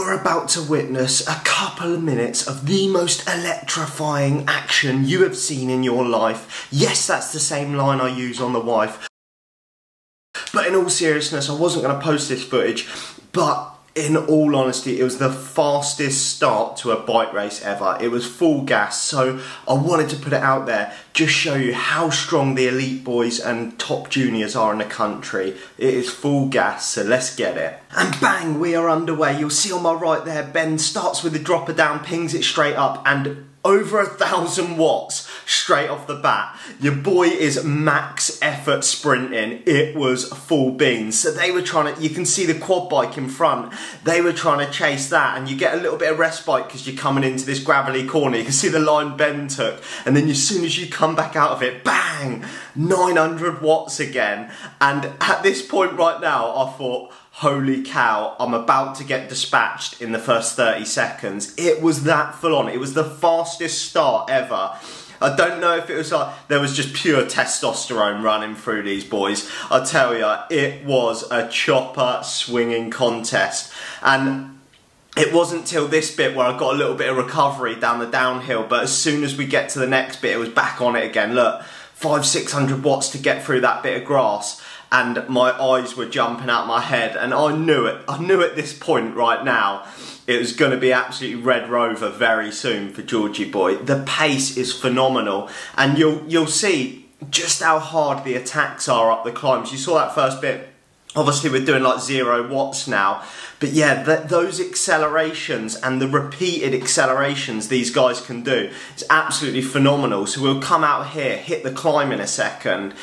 You're about to witness a couple of minutes of the most electrifying action you have seen in your life. Yes, that's the same line I use on the wife. But in all seriousness, I wasn't going to post this footage, but in all honesty, it was the fastest start to a bike race ever. It was full gas, so I wanted to put it out there, just show you how strong the elite boys and top juniors are in the country. It is full gas, so let's get it. And bang, we are underway. You'll see on my right there, Ben starts with the dropper down, pings it straight up, and over 1,000 watts straight off the bat. Your boy is max effort sprinting. It was full beans. So they were trying to, you can see the quad bike in front, they were trying to chase that, and you get a little bit of respite because you're coming into this gravelly corner. You can see the line Ben took, and then as soon as you come back out of it, bang, 900 watts again. And at this point right now, I thought, holy cow, I'm about to get dispatched in the first 30 seconds. It was that full on. It was the fastest start ever. I don't know if it was like, there was just pure testosterone running through these boys. I tell you, it was a chopper swinging contest. And it wasn't till this bit where I got a little bit of recovery down the downhill, but as soon as we get to the next bit, it was back on it again. Look, 500-600 watts to get through that bit of grass. And my eyes were jumping out my head, and I knew it. I knew at this point right now it was going to be absolutely Red Rover very soon for Georgie boy. The pace is phenomenal, and you'll see just how hard the attacks are up the climbs. You saw that first bit. Obviously we're doing like 0 watts now, but yeah, those accelerations and the repeated accelerations these guys can do is absolutely phenomenal. So we'll come out here, hit the climb in a second,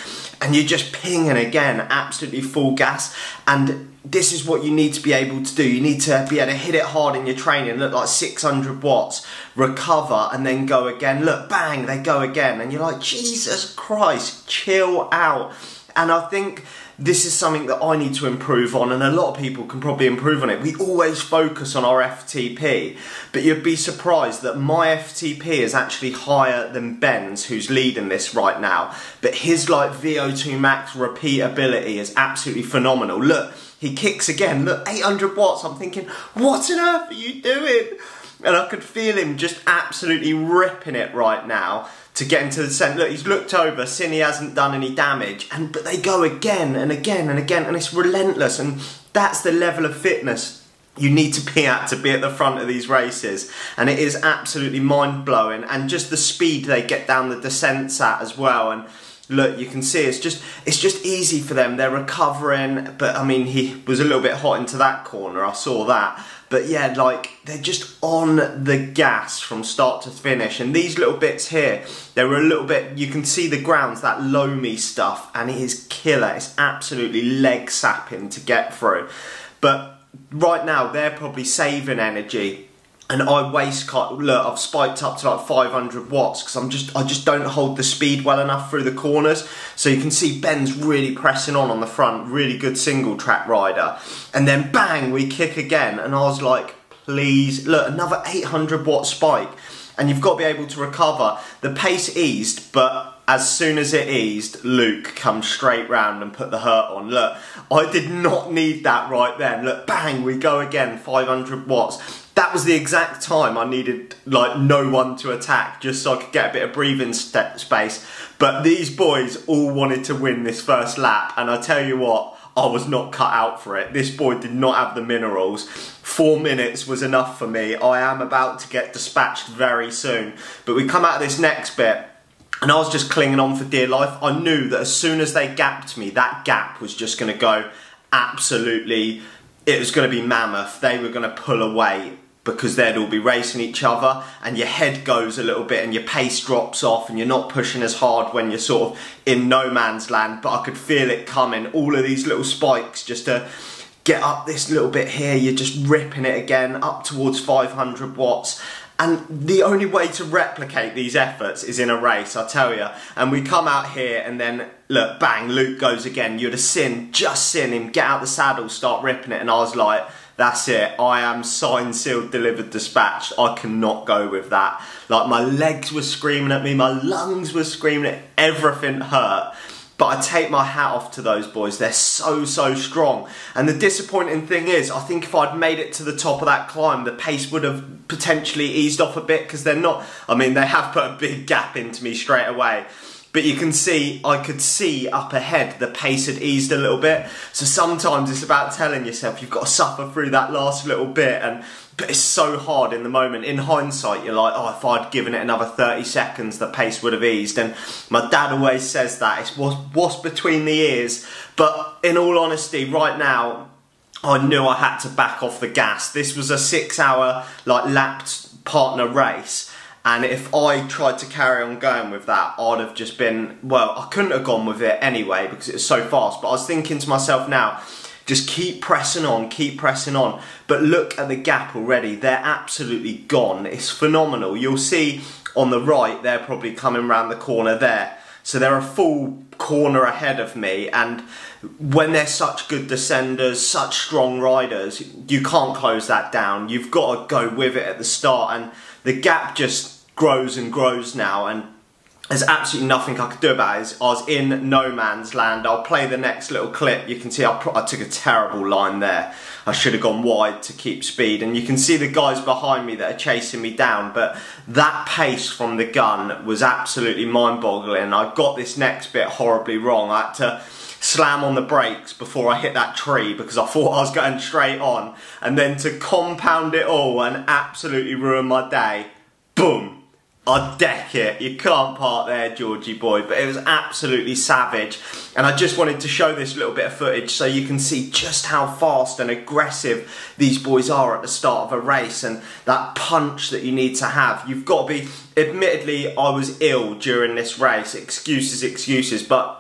and you're just pinging again, absolutely full gas. And this is what you need to be able to do. You need to be able to hit it hard in your training, look like 600 watts, recover, and then go again. Look, bang, they go again. And you're like, Jesus Christ, chill out. And I think this is something that I need to improve on, and a lot of people can probably improve on it. We always focus on our FTP, but you'd be surprised that my FTP is actually higher than Ben's, who's leading this right now. But his like VO2 max repeatability is absolutely phenomenal. Look, he kicks again. Look, 800 watts. I'm thinking, what on earth are you doing? And I could feel him just absolutely ripping it right now to get into the centre. Look, he's looked over, seen he hasn't done any damage, but they go again and again and again, and it's relentless. And that's the level of fitness you need to be at the front of these races. And it is absolutely mind-blowing, and just the speed they get down the descents at as well. And look, you can see it's just easy for them. They're recovering, but I mean, he was a little bit hot into that corner, I saw that. But yeah, like, they're just on the gas from start to finish. And these little bits here, they were a little bit, you can see the grounds, that loamy stuff, and it is killer. It's absolutely leg sapping to get through. But right now, they're probably saving energy. And I waste cut. Look, I've spiked up to like 500 watts because I just don't hold the speed well enough through the corners. So you can see Ben's really pressing on the front, really good single track rider. And then bang, we kick again. And I was like, please, look, another 800 watt spike. And you've got to be able to recover. The pace eased, but as soon as it eased, Luke comes straight round and put the hurt on. Look, I did not need that right then. Look, bang, we go again, 500 watts. That was the exact time I needed like no one to attack, just so I could get a bit of breathing space. But these boys all wanted to win this first lap, and I tell you what, I was not cut out for it. This boy did not have the minerals. 4 minutes was enough for me. I am about to get dispatched very soon. But we come out of this next bit, and I was just clinging on for dear life. I knew that as soon as they gapped me, that gap was just going to go absolutely, it was going to be mammoth. They were going to pull away because they'd all be racing each other, and your head goes a little bit and your pace drops off and you're not pushing as hard when you're sort of in no man's land. But I could feel it coming, all of these little spikes just to get up this little bit here. You're just ripping it again up towards 500 watts. And the only way to replicate these efforts is in a race, I tell you. And we come out here and then, look, bang, Luke goes again. You'd have just seen him get out the saddle, start ripping it, and I was like, that's it, I am signed, sealed, delivered, dispatched. I cannot go with that. Like, my legs were screaming at me, my lungs were screaming, everything hurt. But I take my hat off to those boys. They're so strong. And the disappointing thing is, I think if I'd made it to the top of that climb, the pace would have potentially eased off a bit, because they're not, I mean, they have put a big gap into me straight away. But you can see, I could see up ahead, the pace had eased a little bit. So sometimes it's about telling yourself you've got to suffer through that last little bit. But it's so hard in the moment. In hindsight, you're like, oh, if I'd given it another 30 seconds, the pace would have eased. And my dad always says that. It's what's between the ears. But in all honesty, right now, I knew I had to back off the gas. This was a 6-hour, like, lapped partner race. And if I tried to carry on going with that, I'd have just been, well, I couldn't have gone with it anyway because it was so fast. But I was thinking to myself now, just keep pressing on, keep pressing on. But look at the gap already. They're absolutely gone. It's phenomenal. You'll see on the right, they're probably coming around the corner there. So they're a full corner ahead of me. And when they're such good descenders, such strong riders, you can't close that down. You've got to go with it at the start. And the gap just grows and grows now, and there's absolutely nothing I could do about it. I was in no man's land. I'll play the next little clip. You can see I took a terrible line there. I should have gone wide to keep speed, and you can see the guys behind me that are chasing me down, but that pace from the gun was absolutely mind-boggling. I got this next bit horribly wrong. I had to slam on the brakes before I hit that tree because I thought I was going straight on, and then to compound it all and absolutely ruin my day, boom, I deck it. You can't park there, Georgie boy. But it was absolutely savage, and I just wanted to show this little bit of footage so you can see just how fast and aggressive these boys are at the start of a race, and that punch that you need to have. You've got to be, admittedly I was ill during this race, excuses, but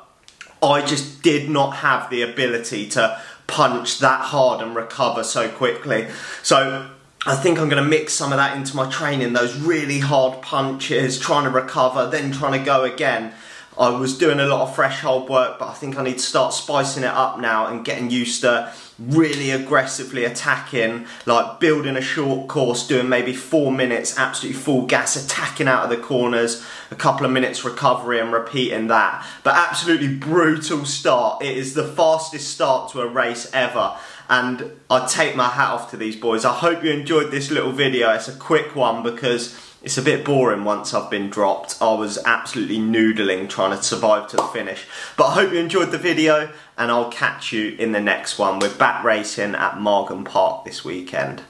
I just did not have the ability to punch that hard and recover so quickly. So I think I'm going to mix some of that into my training, those really hard punches, trying to recover, then trying to go again. I was doing a lot of threshold work, but I think I need to start spicing it up now and getting used to really aggressively attacking, like building a short course, doing maybe 4 minutes, absolutely full gas, attacking out of the corners, a couple of minutes recovery and repeating that. But absolutely brutal start. It is the fastest start to a race ever. And I take my hat off to these boys. I hope you enjoyed this little video. It's a quick one because it's a bit boring once I've been dropped. I was absolutely noodling trying to survive to the finish. But I hope you enjoyed the video, and I'll catch you in the next one. We're back racing at Margam Park this weekend.